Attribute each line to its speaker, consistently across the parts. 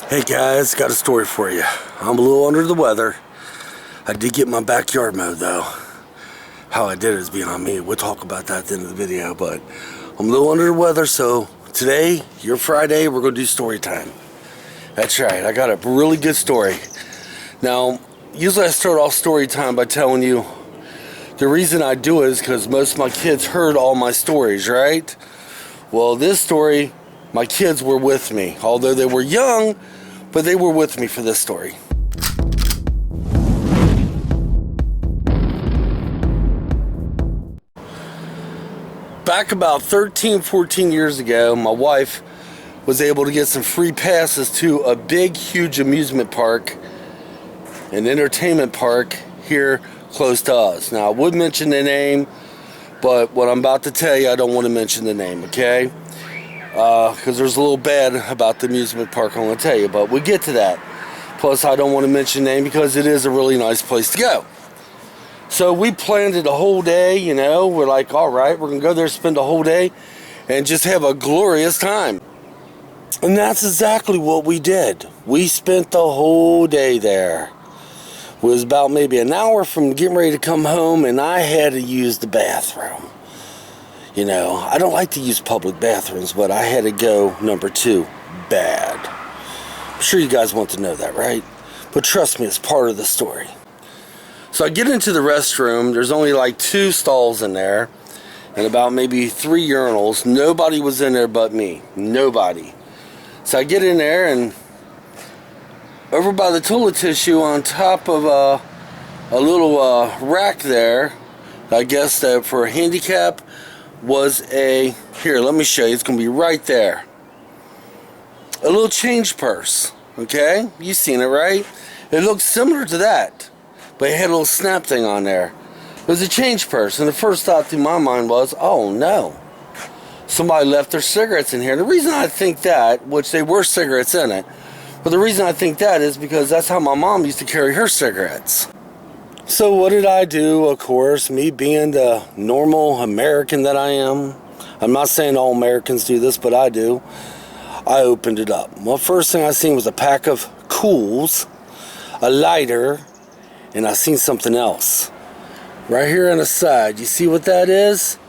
Speaker 1: Hey guys, got a story for you. I'm a little under the weather. I did get my backyard mowed though. How I did it is being on me. We'll talk about that at the end of the video, but I'm a little under the weather, so today, your Friday, we're going to do story time. That's right, I got a really good story. Now, usually I start off story time by telling you the reason I do it is because most of my kids heard all my stories, right? Well, this story, my kids were with me, although they were young, but they were with me for this story. Back about 13, 14 years ago, my wife was able to get some free passes to a big, huge amusement park, an entertainment park here close to us. Now, I would mention the name, but what I'm about to tell you, I don't want to mention the name, okay? Because there's a little bad about the amusement park I'm going to tell you, but we'll get to that. Plus, I don't want to mention the name because it is a really nice place to go. So we planned it a whole day, you know. We're like, all right, we're going to go there, spend a whole day, and just have a glorious time. And that's exactly what we did. We spent the whole day there. It was about maybe an hour from getting ready to come home, and I had to use the bathroom. You know, I don't like to use public bathrooms, but I had to go number 2, bad. I'm sure you guys want to know that, right? But trust me, it's part of the story. So I get into the restroom. There's only like 2 stalls in there and about maybe 3 urinals. Nobody was in there but me. Nobody. So I get in there, and over by the toilet tissue on top of a little rack there, I guess that for a handicap, was here, let me show you. It's going to be right there. A little change purse. Okay? You've seen it, right? It looks similar to that, but it had a little snap thing on there. It was a change purse, and the first thought through my mind was, oh no, somebody left their cigarettes in here. And the reason I think that, which they were cigarettes in it, but the reason I think that is because that's how my mom used to carry her cigarettes. So what did I do? Of course, me being the normal American that I am, I'm not saying all Americans do this, but I do. I opened it up. Well, first thing I seen was a pack of Cools, a lighter, and I seen something else. Right here on the side, you see what that is?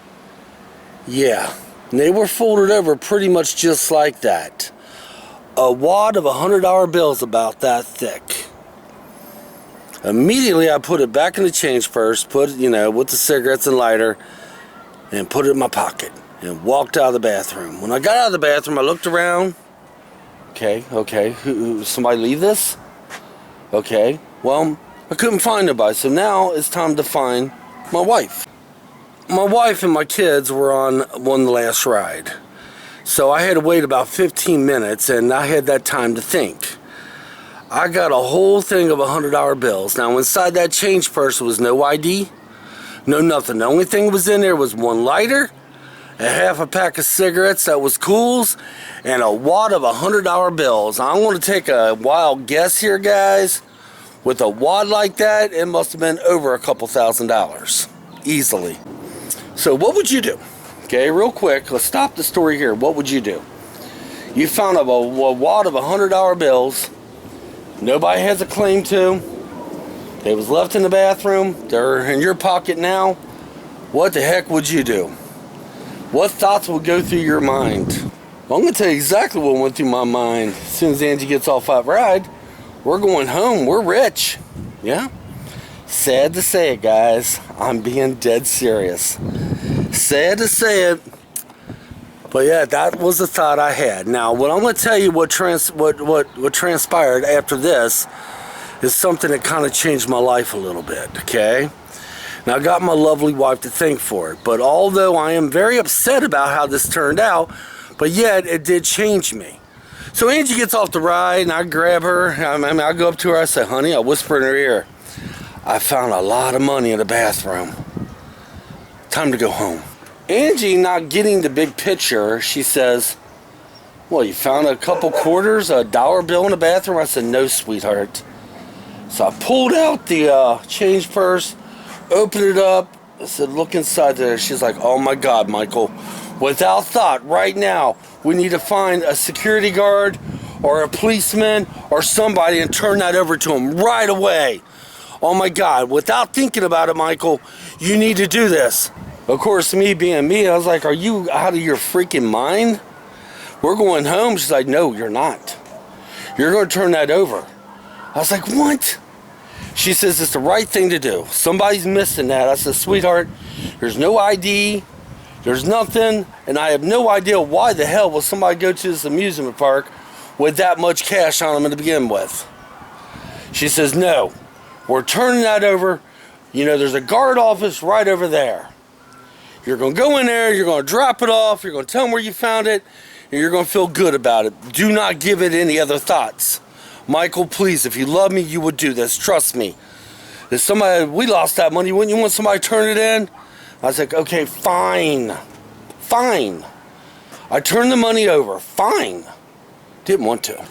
Speaker 1: Yeah, and they were folded over pretty much just like that. A wad of $100 bills about that thick. Immediately I put it back in the change purse, put it, you know, with the cigarettes and lighter, and put it in my pocket and walked out of the bathroom. When I got out of the bathroom, I looked around. Okay, somebody leave this? Okay, well, I couldn't find nobody, so now it's time to find my wife. My wife and my kids were on one last ride. So I had to wait about 15 minutes, and I had that time to think. I got a whole thing of $100 bills. Now, inside that change purse was no ID, no nothing. The only thing that was in there was one lighter, a half a pack of cigarettes that was Cools, and a wad of $100 bills. I'm going to take a wild guess here, guys. With a wad like that, it must have been over a couple $1,000s. Easily. So what would you do? Okay, real quick, let's stop the story here. What would you do? You found a wad of $100 bills. Nobody has a claim to. They was left in the bathroom. They're in your pocket now. What the heck would you do? What thoughts would go through your mind? Well, I'm going to tell you exactly what went through my mind. As soon as Angie gets off that ride, we're going home. We're rich. Yeah? Sad to say it, guys. I'm being dead serious. Sad to say it. But yeah, that was the thought I had. Now, what I'm going to tell you, what transpired after this, is something that kind of changed my life a little bit. Okay. Now, I got my lovely wife to thank for it. But although I am very upset about how this turned out, but yet it did change me. So Angie gets off the ride, and I grab her. I go up to her. I say, "Honey," I whisper in her ear, "I found a lot of money in the bathroom. Time to go home." Angie, not getting the big picture, she says, "Well, you found a couple quarters, a $1 bill in the bathroom?" I said, "No, sweetheart." So I pulled out the change purse, opened it up. I said, "Look inside there." She's like, "Oh my God, Michael, without thought, right now, we need to find a security guard or a policeman or somebody and turn that over to him right away. Oh my God, without thinking about it, Michael, you need to do this. Of course, me being me, I was like, are you out of your freaking mind? We're going home. She's like, no, you're not. You're going to turn that over. I was like, what? She says, it's the right thing to do. Somebody's missing that. I said, sweetheart, there's no ID. There's nothing. And I have no idea why the hell will somebody go to this amusement park with that much cash on them to begin with. She says, no, we're turning that over. You know, there's a guard office right over there. You're going to go in there. You're going to drop it off. You're going to tell them where you found it. And you're going to feel good about it. Do not give it any other thoughts. Michael, please, if you love me, you would do this. Trust me. If somebody, we lost that money, wouldn't you want somebody to turn it in? I was like, okay, fine. Fine. I turned the money over. Fine. Didn't want to.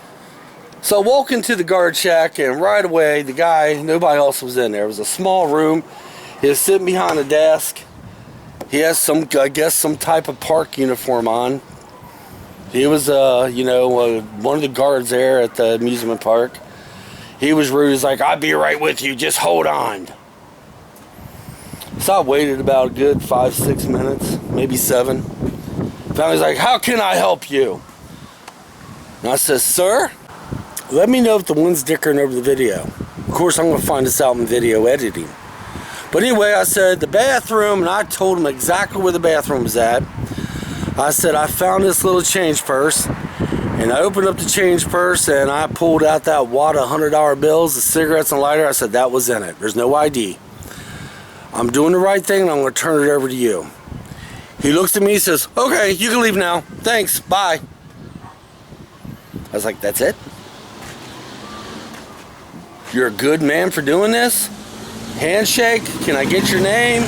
Speaker 1: So I walk into the guard shack, and right away, the guy, nobody else was in there. It was a small room. He was sitting behind a desk. He has some, I guess, some type of park uniform on. He was, one of the guards there at the amusement park. He was rude. He's like, I'll be right with you. Just hold on. So I waited about a good 5-6 minutes, maybe 7. Finally's like, how can I help you? And I said, sir, let me know if the wind's dickering over the video. Of course, I'm going to find this out in video editing. But anyway, I said, the bathroom, and I told him exactly where the bathroom was at. I said, I found this little change purse, and I opened up the change purse, and I pulled out that wad of $100 bills, the cigarettes and lighter. I said, that was in it. There's no ID. I'm doing the right thing, and I'm going to turn it over to you. He looks at me, he says, okay, you can leave now. Thanks, bye. I was like, that's it? You're a good man for doing this? Handshake, can I get your name?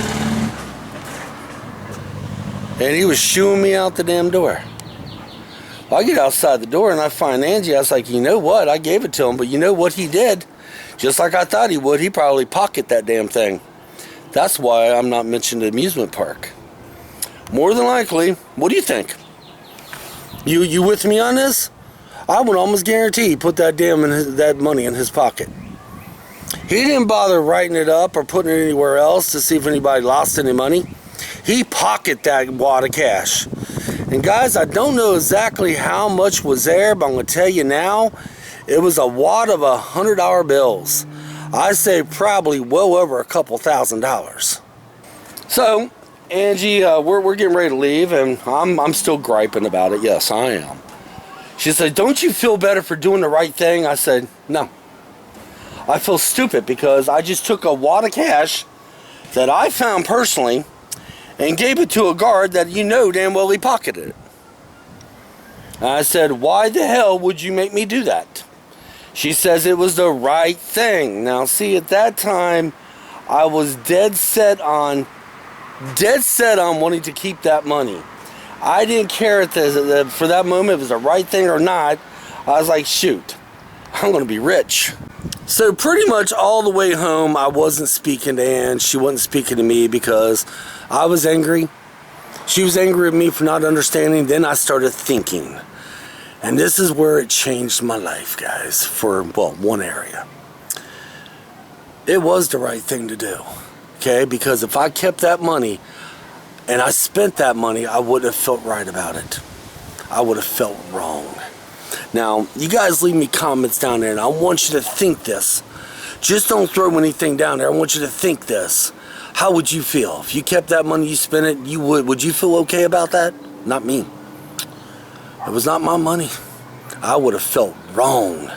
Speaker 1: And he was shooing me out the damn door. Well, I get outside the door and I find Angie. I was like, you know what? I gave it to him, but you know what he did? Just like I thought he would, he probably pocketed that damn thing. That's why I'm not mentioning the amusement park. More than likely, what do you think? You with me on this? I would almost guarantee he put that that money in his pocket. He didn't bother writing it up or putting it anywhere else to see if anybody lost any money. He pocketed that wad of cash. And guys, I don't know exactly how much was there, but I'm going to tell you now, it was a wad of $100 bills. I say probably well over a couple $1,000s. So, Angie, we're getting ready to leave, and I'm still griping about it. Yes, I am. She said, don't you feel better for doing the right thing? I said, no. I feel stupid because I just took a wad of cash that I found personally and gave it to a guard that you know damn well he pocketed it. And I said, why the hell would you make me do that? She says it was the right thing. Now, see, at that time, I was dead set on wanting to keep that money. I didn't care for that moment if it was the right thing or not. I was like, shoot, I'm going to be rich. So pretty much all the way home, I wasn't speaking to Ann. She wasn't speaking to me because I was angry. She was angry at me for not understanding. Then I started thinking. And this is where it changed my life, guys, for, well, one area. It was the right thing to do, okay? Because if I kept that money and I spent that money, I wouldn't have felt right about it. I would have felt wrong. Now, you guys leave me comments down there, and I want you to think this. Just don't throw anything down there. I want you to think this. How would you feel? If you kept that money, you spent it, you would you feel okay about that? Not me. It was not my money. I would have felt wrong.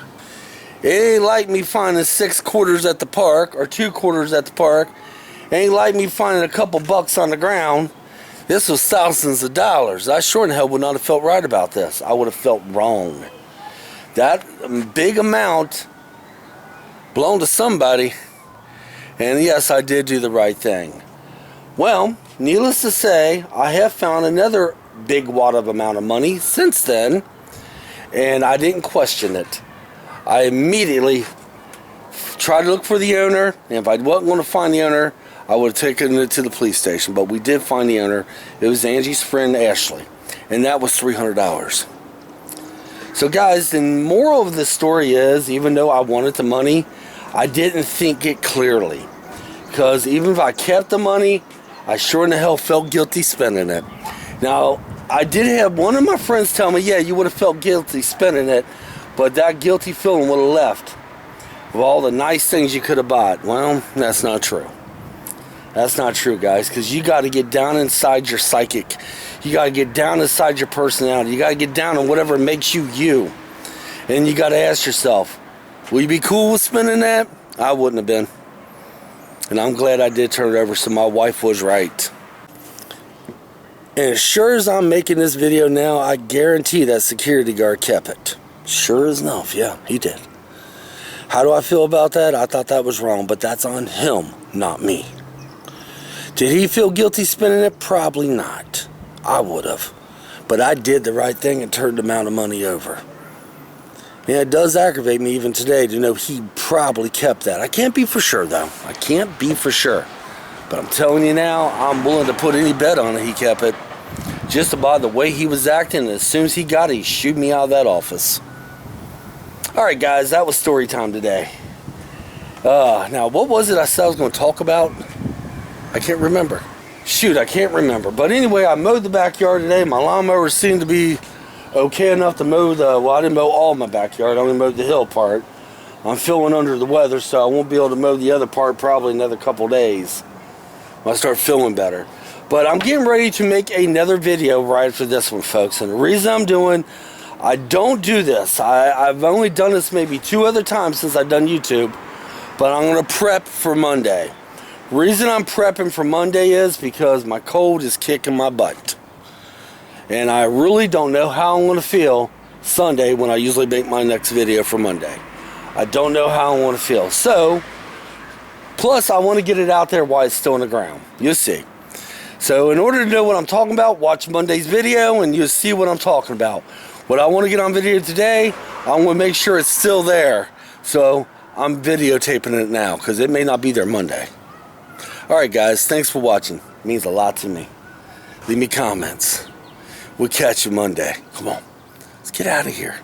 Speaker 1: It ain't like me finding 6 quarters at the park, or 2 quarters at the park. It ain't like me finding a couple bucks on the ground. This was thousands of dollars. I sure in hell would not have felt right about this. I would have felt wrong. That big amount belonged to somebody. And yes, I did do the right thing. Well, needless to say, I have found another big wad of amount of money since then. And I didn't question it. I immediately tried to look for the owner. And if I wasn't going to find the owner, I would have taken it to the police station. But we did find the owner. It was Angie's friend, Ashley. And that was $300. So guys, the moral of the story is, even though I wanted the money, I didn't think it clearly. Because even if I kept the money, I sure in the hell felt guilty spending it. Now, I did have one of my friends tell me, yeah, you would have felt guilty spending it, but that guilty feeling would have left of all the nice things you could have bought. Well, that's not true. That's not true, guys, because you got to get down inside your psychic. You got to get down inside your personality. You got to get down on whatever makes you you. And you got to ask yourself, will you be cool with spending that? I wouldn't have been. And I'm glad I did turn it over, so my wife was right. And as sure as I'm making this video now, I guarantee that security guard kept it. Sure as enough, yeah, he did. How do I feel about that? I thought that was wrong, but that's on him, not me. Did he feel guilty spending it? Probably not. I would have. But I did the right thing and turned the amount of money over. And it does aggravate me even today to know he probably kept that. I can't be for sure, though. I can't be for sure. But I'm telling you now, I'm willing to put any bet on it he kept it. Just by the way he was acting, as soon as he got it, he shooed me out of that office. Alright guys, that was story time today. Now, what was it I said I was going to talk about? I can't remember. Shoot, I can't remember. But anyway, I mowed the backyard today. My lawnmower seemed to be okay enough to mow well, I didn't mow all my backyard. I only mowed the hill part. I'm feeling under the weather, so I won't be able to mow the other part probably another couple days when I start feeling better. But I'm getting ready to make another video right after this one, folks. And the reason I'm doing, I don't do this. I've only done this maybe 2 other times since I've done YouTube. But I'm going to prep for Monday. Reason I'm prepping for Monday is because my cold is kicking my butt. And I really don't know how I'm going to feel Sunday when I usually make my next video for Monday. I don't know how I want to feel. So, plus I want to get it out there while it's still on the ground. You'll see. So in order to know what I'm talking about, watch Monday's video and you'll see what I'm talking about. What I want to get on video today, I want to make sure it's still there. So I'm videotaping it now because it may not be there Monday. Alright guys, thanks for watching. It means a lot to me. Leave me comments. We'll catch you Monday. Come on. Let's get out of here.